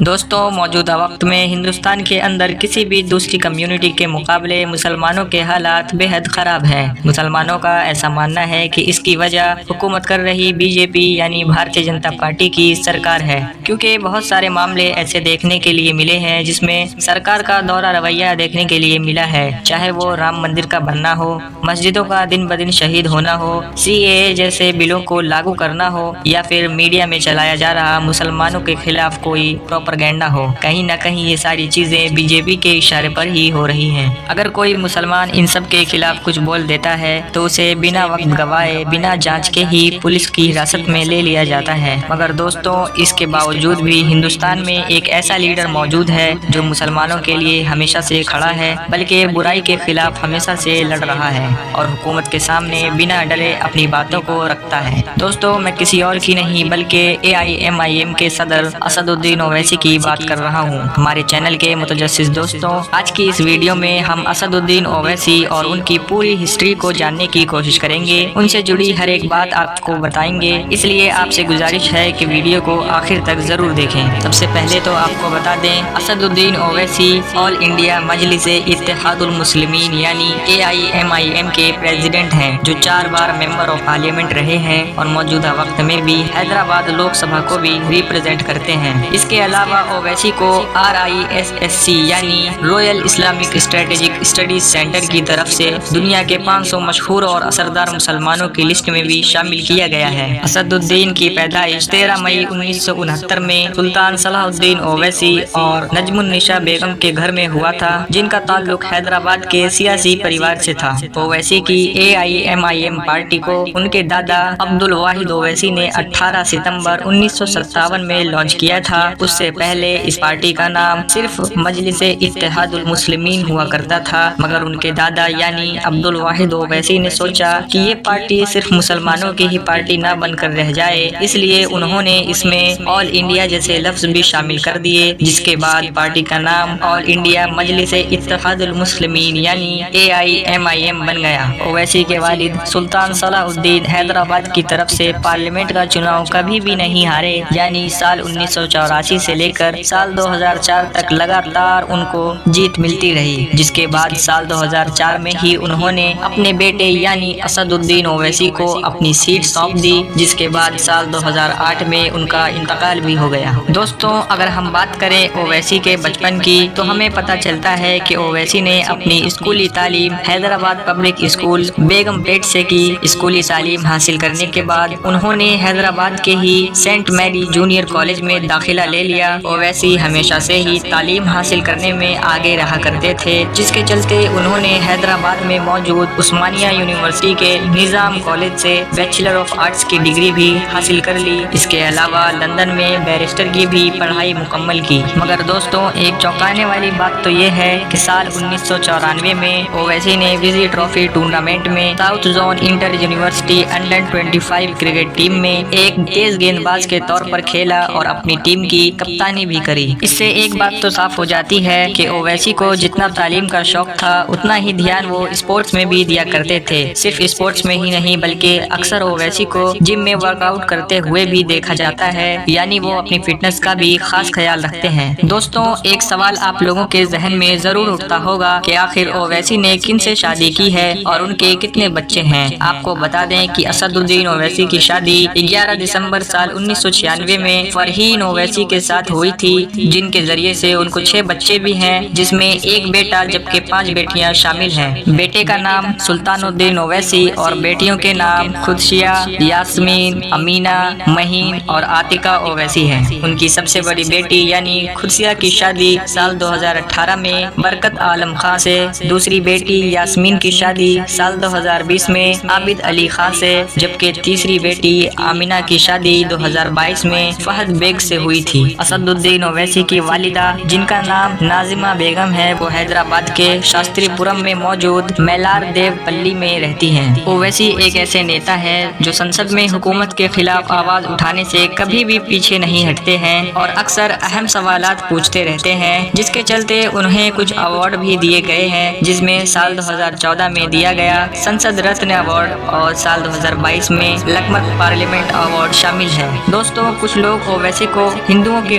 دوستوں، موجودہ وقت میں ہندوستان کے اندر کسی بھی دوسری کمیونٹی کے مقابلے مسلمانوں کے حالات بے حد خراب ہیں۔ مسلمانوں کا ایسا ماننا ہے کہ اس کی وجہ حکومت کر رہی بی جے پی یعنی بھارتیہ جنتا پارٹی کی سرکار ہے، کیونکہ بہت سارے معاملے ایسے دیکھنے کے لیے ملے ہیں جس میں سرکار کا دورہ رویہ دیکھنے کے لیے ملا ہے، چاہے وہ رام مندر کا بننا ہو، مسجدوں کا دن بدن شہید ہونا ہو، سی اے اے جیسے بلوں کو لاگو کرنا ہو، یا پھر میڈیا میں چلایا جا رہا مسلمانوں کے خلاف کوئی پروپیگنڈا ہو۔ کہیں نہ کہیں یہ ساری چیزیں بی جے پی کے اشارے پر ہی ہو رہی ہیں۔ اگر کوئی مسلمان ان سب کے خلاف کچھ بول دیتا ہے تو اسے بنا وقت گوائے، بنا جانچ کے ہی پولیس کی حراست میں لے لیا جاتا ہے۔ مگر دوستوں، اس کے باوجود بھی ہندوستان میں ایک ایسا لیڈر موجود ہے جو مسلمانوں کے لیے ہمیشہ سے کھڑا ہے، بلکہ برائی کے خلاف ہمیشہ سے لڑ رہا ہے اور حکومت کے سامنے بنا ڈرے اپنی باتوں کو رکھتا ہے۔ دوستوں، میں کسی اور کی نہیں بلکہ AIMIM کے صدر اسد الدین اویسی کی بات کر رہا ہوں۔ ہمارے چینل کے متجسس دوستوں، آج کی اس ویڈیو میں ہم اسد الدین اویسی اور ان کی پوری ہسٹری کو جاننے کی کوشش کریں گے، ان سے جڑی ہر ایک بات آپ کو بتائیں گے، اس لیے آپ سے گزارش ہے کہ ویڈیو کو آخر تک ضرور دیکھیں۔ سب سے پہلے تو آپ کو بتا دیں، اسد الدین اویسی آل انڈیا مجلس اتحاد المسلمین یعنی AIMIM کے پریزیڈنٹ ہیں، جو 4 بار ممبر آف پارلیمنٹ رہے ہیں اور موجودہ وقت میں بھی حیدرآباد لوک سبھا کو بھی ریپرزینٹ کرتے ہیں۔ اس کے علاوہ اویسی کو RISSC یعنی royal Islamic strategic studies centre کی طرف سے دنیا کے 500 مشہور اور اثردار مسلمانوں کی لسٹ میں بھی شامل کیا گیا ہے۔ اسد الدین کی پیدائش 13 مئی 1969 میں سلطان صلاح الدین اویسی اور نجم النساء بیگم کے گھر میں ہوا تھا، جن کا تعلق حیدرآباد کے سیاسی پریوار سے تھا۔ اویسی کی AIMIM پارٹی کو ان کے دادا عبد الواحد اویسی نے 18 ستمبر 1957 میں لانچ کیا تھا۔ اس سے پہلے اس پارٹی کا نام صرف مجلس اتحاد المسلمین ہوا کرتا تھا، مگر ان کے دادا یعنی عبد الواحد اویسی نے سوچا کہ یہ پارٹی صرف مسلمانوں کی ہی پارٹی نہ بن کر رہ جائے، اس لیے انہوں نے اس میں آل انڈیا جیسے لفظ بھی شامل کر دیے، جس کے بعد پارٹی کا نام آل انڈیا مجلس اتحاد المسلمین یعنی AIMIM بن گیا۔ اویسی کے والد سلطان صلاح الدین حیدرآباد کی طرف سے پارلیمنٹ کا چناؤ کبھی بھی نہیں ہارے، یعنی سال 1984 سے لے کر سال 2004 تک لگاتار ان کو جیت ملتی رہی، جس کے بعد سال 2004 میں ہی انہوں نے اپنے بیٹے یعنی اسد الدین اویسی کو اپنی سیٹ سونپ دی، جس کے بعد سال 2008 میں ان کا انتقال بھی ہو گیا۔ دوستوں، اگر ہم بات کریں اویسی کے بچپن کی تو ہمیں پتہ چلتا ہے کہ اویسی نے اپنی اسکولی تعلیم حیدرآباد پبلک اسکول بیگم پیٹ سے کی۔ اسکولی تعلیم حاصل کرنے کے بعد انہوں نے حیدرآباد کے ہی سینٹ میری جونیئر کالج میں داخلہ لے لیا۔ اویسی ہمیشہ سے ہی تعلیم حاصل کرنے میں آگے رہا کرتے تھے، جس کے چلتے انہوں نے حیدرآباد میں موجود عثمانیہ یونیورسٹی کے نظام کالج سے بیچلر آف آرٹس کی ڈگری بھی حاصل کر لی۔ اس کے علاوہ لندن میں بیرسٹر کی بھی پڑھائی مکمل کی۔ مگر دوستوں، ایک چونکانے والی بات تو یہ ہے کہ سال 1994 میں اویسی نے وزی ٹرافی ٹورنامنٹ میں south zone inter university under 25 cricket team میں ایک تیز گیند باز کے طور پر کھیلا اور اپنی ٹیم کی کپتانی بھی کری۔ اس سے ایک بات تو صاف ہو جاتی ہے کہ اویسی کو جتنا تعلیم کا شوق تھا اتنا ہی دھیان وہ اسپورٹس میں بھی دیا کرتے تھے۔ صرف اسپورٹس میں ہی نہیں بلکہ اکثر اویسی کو جم میں ورک آؤٹ کرتے ہوئے بھی دیکھا جاتا ہے، یعنی وہ اپنی فٹنس کا بھی خاص خیال رکھتے ہیں۔ دوستوں، ایک سوال آپ لوگوں کے ذہن میں ضرور اٹھتا ہوگا کہ آخر اویسی نے کن سے شادی کی ہے اور ان کے کتنے بچے ہیں۔ آپ کو بتا دیں کہ اسد الدین اویسی کی شادی 11 دسمبر سال 1996 میں فرحین اویسی کے ساتھ ہوئی تھی، جن کے ذریعے سے ان کو 6 بچے بھی ہیں، جس میں ایک بیٹا جبکہ 5 بیٹیاں شامل ہیں۔ بیٹے کا نام سلطان الدین اویسی اور بیٹیوں کے نام خدشیہ، یاسمین، امینہ، مہین اور عاتقہ اویسی ہیں۔ ان کی سب سے بڑی بیٹی یعنی خدشیہ کی شادی سال 2018 میں برکت عالم خان سے، دوسری بیٹی یاسمین کی شادی سال 2020 میں عابد علی خان سے، جبکہ تیسری بیٹی آمینہ کی شادی 2022 میں فہد بیگ سے ہوئی تھی۔ اسد الدین اویسی کی والدہ جن کا نام ناظمہ بیگم ہے، وہ حیدرآباد کے شاستری پورم میں موجود میلار دیو پلی میں رہتی ہیں۔ اویسی ایک ایسے نیتا ہے جو سنسد میں حکومت کے خلاف آواز اٹھانے سے کبھی بھی پیچھے نہیں ہٹتے ہیں اور اکثر اہم سوالات پوچھتے رہتے ہیں، جس کے چلتے انہیں کچھ ایوارڈ بھی دیے گئے ہیں، جس میں سال 2014 میں دیا گیا سنسد رتن ایوارڈ اور سال 2022 میں لکمت پارلیمنٹ ایوارڈ شامل ہے۔ دوستوں، کچھ لوگ اویسی کو ہندوؤں کے